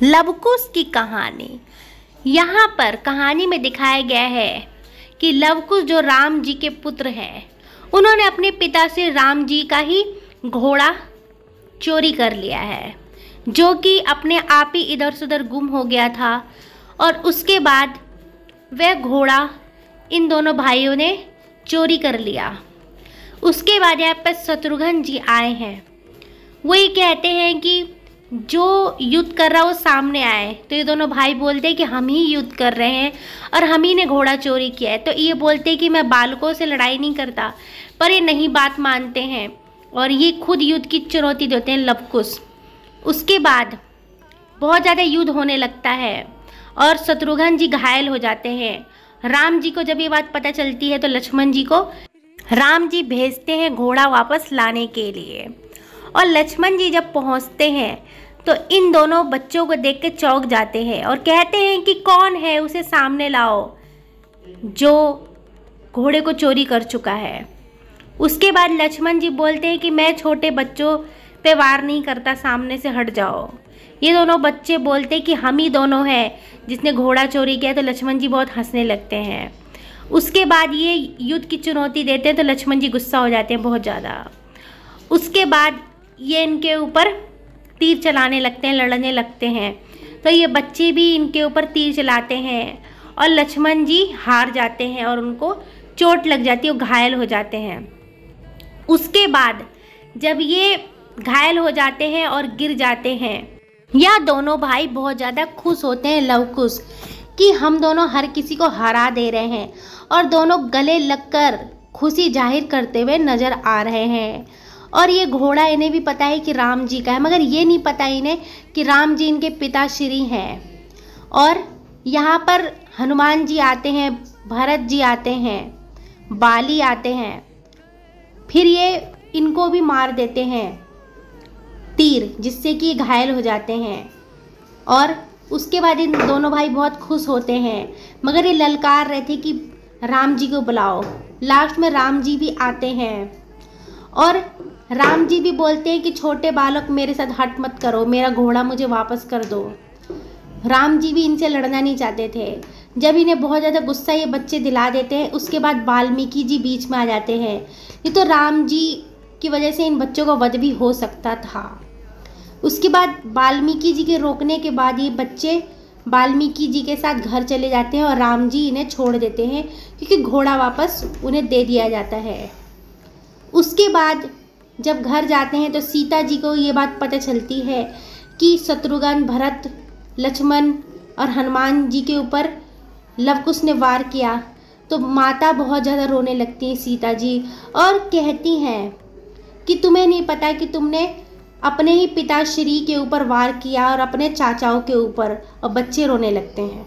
लवकुश की कहानी। यहाँ पर कहानी में दिखाया गया है कि लवकुश जो राम जी के पुत्र हैं, उन्होंने अपने पिता से राम जी का ही घोड़ा चोरी कर लिया है, जो कि अपने आप ही इधर से उधर गुम हो गया था। और उसके बाद वह घोड़ा इन दोनों भाइयों ने चोरी कर लिया। उसके बाद यहाँ पर शत्रुघ्न जी आए हैं। वो ये कहते हैं कि जो युद्ध कर रहा वो सामने आए। तो ये दोनों भाई बोलते हैं कि हम ही युद्ध कर रहे हैं और हम ही ने घोड़ा चोरी किया है। तो ये बोलते हैं कि मैं बालकों से लड़ाई नहीं करता, पर ये नहीं बात मानते हैं और ये खुद युद्ध की चुनौती देते हैं लवकुश। उसके बाद बहुत ज़्यादा युद्ध होने लगता है और शत्रुघ्न जी घायल हो जाते हैं। राम जी को जब ये बात पता चलती है तो लक्ष्मण जी को राम जी भेजते हैं घोड़ा वापस लाने के लिए। और लक्ष्मण जी जब पहुंचते हैं तो इन दोनों बच्चों को देख के चौंक जाते हैं और कहते हैं कि कौन है, उसे सामने लाओ जो घोड़े को चोरी कर चुका है। उसके बाद लक्ष्मण जी बोलते हैं कि मैं छोटे बच्चों पे वार नहीं करता, सामने से हट जाओ। ये दोनों बच्चे बोलते हैं कि हम ही दोनों हैं जिसने घोड़ा चोरी किया। तो लक्ष्मण जी बहुत हंसने लगते हैं। उसके बाद ये युद्ध की चुनौती देते हैं तो लक्ष्मण जी गुस्सा हो जाते हैं बहुत ज़्यादा। उसके बाद ये इनके ऊपर तीर चलाने लगते हैं, लड़ने लगते हैं। तो ये बच्चे भी इनके ऊपर तीर चलाते हैं और लक्ष्मण जी हार जाते हैं और उनको चोट लग जाती है, वो घायल हो जाते हैं। उसके बाद जब ये घायल हो जाते हैं और गिर जाते हैं, यह दोनों भाई बहुत ज़्यादा खुश होते हैं लवकुश कि हम दोनों हर किसी को हरा दे रहे हैं, और दोनों गले लगकर खुशी जाहिर करते हुए नज़र आ रहे हैं। और ये घोड़ा इन्हें भी पता है कि राम जी का है, मगर ये नहीं पता इन्हें कि राम जी इनके पिताश्री हैं। और यहाँ पर हनुमान जी आते हैं, भरत जी आते हैं, बाली आते हैं, फिर ये इनको भी मार देते हैं तीर, जिससे कि घायल हो जाते हैं। और उसके बाद इन दोनों भाई बहुत खुश होते हैं, मगर ये ललकार रहे थे कि राम जी को बुलाओ। लास्ट में राम जी भी आते हैं और राम जी भी बोलते हैं कि छोटे बालक मेरे साथ हट मत करो, मेरा घोड़ा मुझे वापस कर दो। राम जी भी इनसे लड़ना नहीं चाहते थे। जब इन्हें बहुत ज़्यादा गुस्सा ये बच्चे दिला देते हैं, उसके बाद वाल्मीकि जी बीच में आ जाते हैं। ये तो राम जी की वजह से इन बच्चों का वध भी हो सकता था। उसके बाद वाल्मीकि जी के रोकने के बाद ये बच्चे वाल्मीकि जी के साथ घर चले जाते हैं और राम जी इन्हें छोड़ देते हैं, क्योंकि घोड़ा वापस उन्हें दे दिया जाता है। उसके बाद जब घर जाते हैं तो सीता जी को ये बात पता चलती है कि शत्रुघ्न, भरत, लक्ष्मण और हनुमान जी के ऊपर लवकुश ने वार किया। तो माता बहुत ज़्यादा रोने लगती हैं सीता जी, और कहती हैं कि तुम्हें नहीं पता कि तुमने अपने ही पिताश्री के ऊपर वार किया और अपने चाचाओं के ऊपर। और बच्चे रोने लगते हैं।